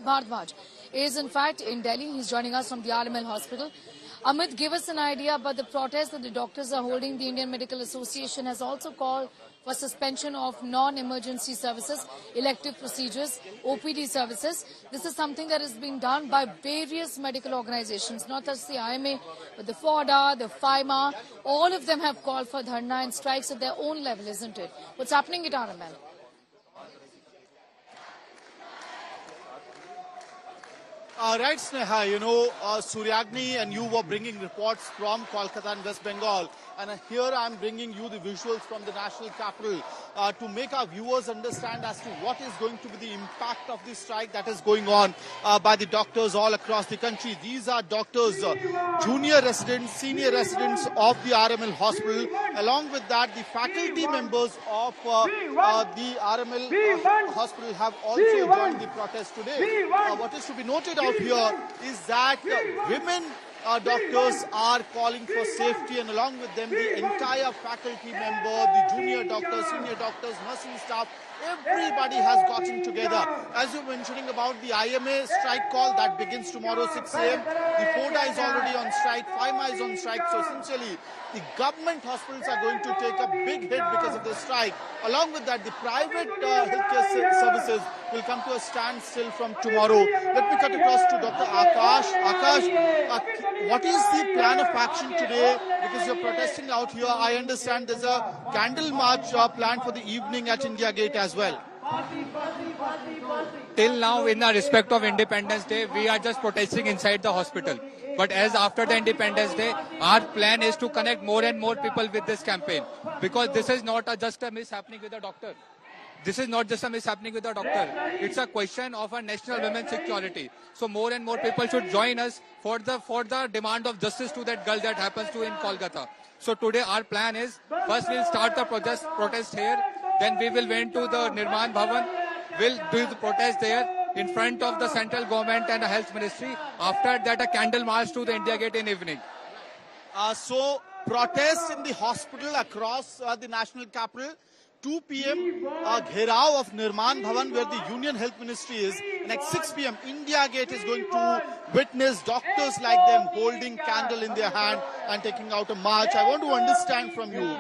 Amit Bhardwaj is in fact in Delhi. He's joining us from the RML hospital. Amit, give us an idea about the protest that the doctors are holding. The Indian Medical Association has also called for suspension of non-emergency services, elective procedures, OPD services. This is something that is being done by various medical organizations, not just the IMA, but the FODA, the FIMA. All of them have called for dharna and strikes at their own level, isn't it? What's happening at RML? Right, Sneha, Suryagni and you were bringing reports from Kolkata and West Bengal. And here I'm bringing you the visuals from the national capital to make our viewers understand as to what is going to be the impact of this strike that is going on by the doctors all across the country. These are doctors, junior residents, senior residents of the RML hospital. Along with that, the faculty members of the RML hospital have also joined the protest today. What is to be noted out here is that women doctors are calling for safety, and along with them the entire faculty member, the junior doctors, senior doctors, nursing staff, everybody has gotten together. As you're mentioning about the IMA strike call that begins tomorrow 6 a.m. The FODA is already on strike, FIMA is on strike. So essentially the government hospitals are going to take a big hit because of the strike. Along with that, the private healthcare services will come to a standstill from tomorrow. Let me cut across to Dr. Akash. Akash, what is the plan of action today? Because you're protesting out here. I understand there's a candle march planned for the evening at India Gate as well. Till now, in the respect of Independence Day, we are just protesting inside the hospital. But as after the Independence Day, our plan is to connect more and more people with this campaign. Because this is not just a miss happening with a doctor. This is not just a miss happening with a doctor. It's a question of a national women's security. So more and more people should join us for the demand of justice to that girl that happens to in Kolkata. So today our plan is, first we'll start the protest here. Then we will went to the Nirman Bhavan. We'll do the protest there in front of the central government and the health ministry. After that, a candle march to the India Gate in evening. So protests in the hospital across the national capital. 2 p.m. Gherao of Nirman Bhavan, where the Union Health Ministry is. And at 6 p.m. India Gate is going to witness doctors like them holding candle in their hand and taking out a march. I want to understand from you.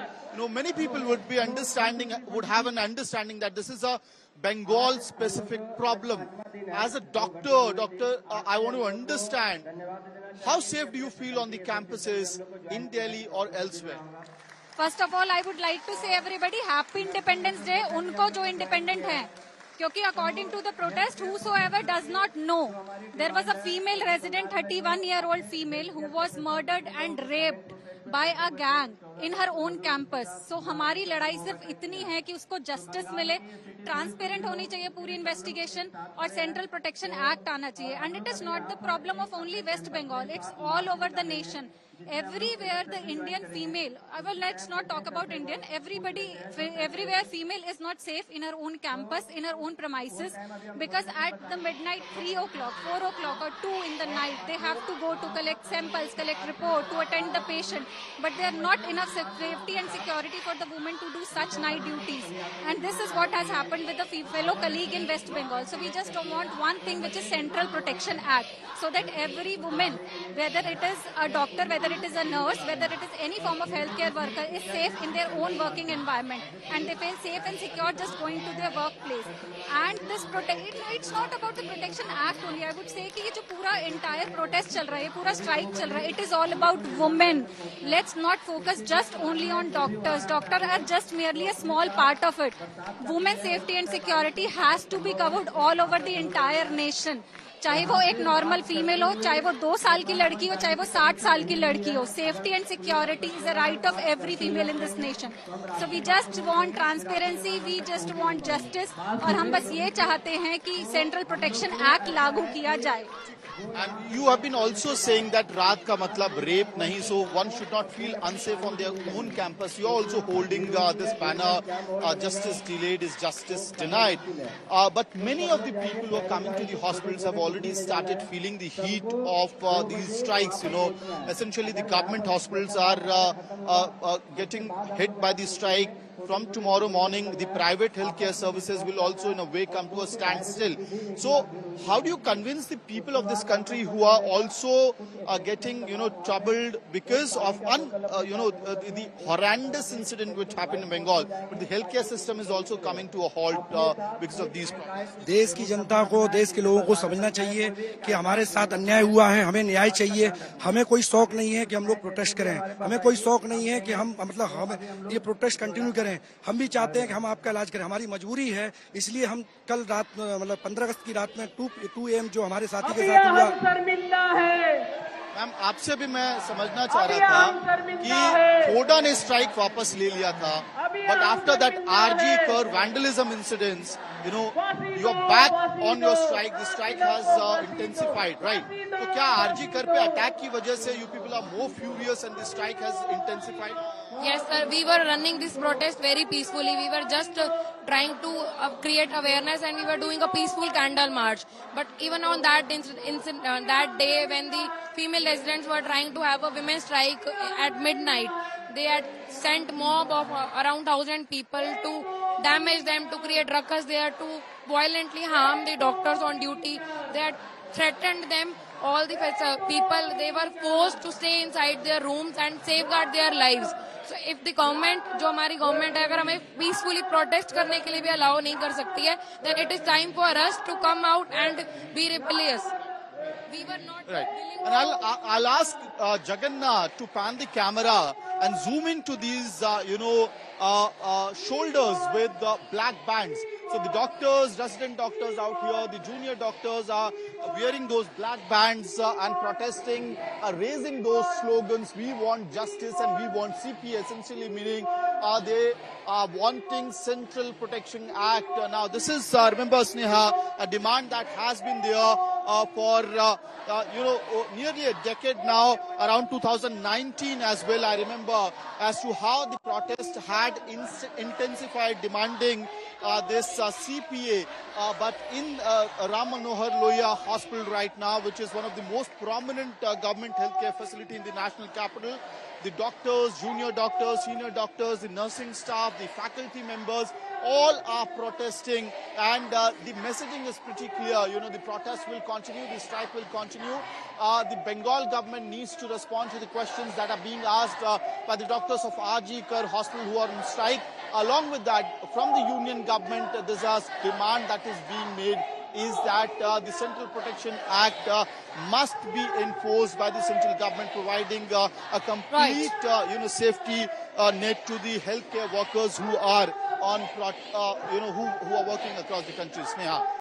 Many people would have an understanding that this is a Bengal-specific problem. As a doctor, I want to understand, how safe do you feel on the campuses in Delhi or elsewhere? First of all, I would like to say everybody Happy Independence Day. उनको जो independent हैं, क्योंकि according to the protest, whosoever does not know, there was a female resident, 31-year-old female, who was murdered and raped by a gang in her own campus. So हमारी लड़ाई सिर्फ इतनी है कि उसको justice मिले, transparent होनी चाहिए पूरी investigation और Central Protection Act आना चाहिए. And it is not the problem of only West Bengal. It's all over the nation. Everywhere the Indian female, well, let's not talk about Indian, everywhere female is not safe in her own campus, in her own premises, because at the midnight, 3 o'clock, 4 o'clock or 2 in the night, they have to go to collect samples, collect report, to attend the patient, but there are not enough safety and security for the women to do such night duties. And this is what has happened with a fellow colleague in West Bengal. So we just want one thing, which is Central Protection Act, so that every woman, whether it is a doctor, whether it is a nurse, whether it is any form of healthcare worker, is safe in their own working environment, and they feel safe and secure just going to their workplace. And this it's not about the Protection Act only. I would say कि ये जो पूरा entire protest चल रहा है, पूरा strike चल रहा है, it is all about women. Let's not focus just only on doctors. Doctors are just merely a small part of it. Women's safety and security has to be covered all over the entire nation. चाहे वो एक normal female हो, चाहे वो 2 साल की लड़की हो, चाहे वो 60 साल की लड़की हो, safety and security is a right of every female in this nation. So we just want transparency, we just want justice, और हम बस ये चाहते हैं कि सेंट्रल प्रोटेक्शन एक्ट लागू किया जाए. And you have been also saying that raat ka matlab rape nahi, so one should not feel unsafe on their own campus. You are also holding this banner, justice delayed is justice denied. But many of the people who are coming to the hospitals have already started feeling the heat of these strikes. Essentially the government hospitals are getting hit by the strike. from tomorrow morning, the private healthcare services will also in a way come to a standstill. So how do you convince the people of this country who are also getting, troubled because of, the horrendous incident which happened in Bengal, but the healthcare system is also coming to a halt because of these problems? देश की जनता को, देश के लोगों को समझना चाहिए कि हमारे साथ अन्याय हुआ है, हमें न्याय चाहिए। हमें कोई शौक नहीं है कि हम लोग प्रोटेस्ट करें, हमें कोई शौक नहीं है कि हम ये प्रोटेस्ट कंटिन्यू करें। हम भी चाहते हैं कि हम आपका इलाज करें, हमारी मजबूरी है। इसलिए हम कल रात 15 अगस्त की रात में 2 AM जो हमारे साथी के साथ हुआ। मैम, आपसे भी मैं समझना चाह रहा था कि फोडा ने स्ट्राइक वापस ले लिया था, but after that RG Kar vandalism incidents, you are back on your strike. The strike has intensified, right? तो क्या RG Kar पे अटैक की वजह से you people are more furious and the strike has intensified? Yes, sir. We were running this protest very peacefully. We were just trying to create awareness, and we were doing a peaceful candle march. But even on that that day, when the female residents were trying to have a women's strike at midnight, they had sent mob of around 1,000 people to damage them, to create ruckus there, to violently harm the doctors on duty. They had threatened them. All the people, they were forced to stay inside their rooms and safeguard their lives. So if the government, जो हमारी government है, अगर हमें peacefully protest करने के लिए भी allow नहीं कर सकती है, then it is time for us to come out and be rebellious. We were not right. willing. And I'll ask Jagannath to pan the camera and zoom into these, shoulders with black bands. So the doctors, resident doctors out here, the junior doctors are wearing those black bands and protesting, raising those slogans. We want justice and we want CP, essentially meaning they are wanting Central Protection Act. Now this is, remember Sneha, a demand that has been there for, nearly a decade now, around 2019 as well, I remember, as to how the protest had intensified, demanding this CPA, but in Ram Manohar Lohia Hospital right now, which is one of the most prominent government healthcare facility in the national capital, the doctors, junior doctors, senior doctors, the nursing staff, the faculty members, all are protesting, and the messaging is pretty clear. The protest will continue, the strike will continue. The Bengal government needs to respond to the questions that are being asked by the doctors of RG Kar Hospital who are on strike. Along with that, from the union government, there's a demand that is being made is that the Central Protection Act must be enforced by the central government, providing a complete, safety net to the healthcare workers who are on, who are working across the country. Sneha.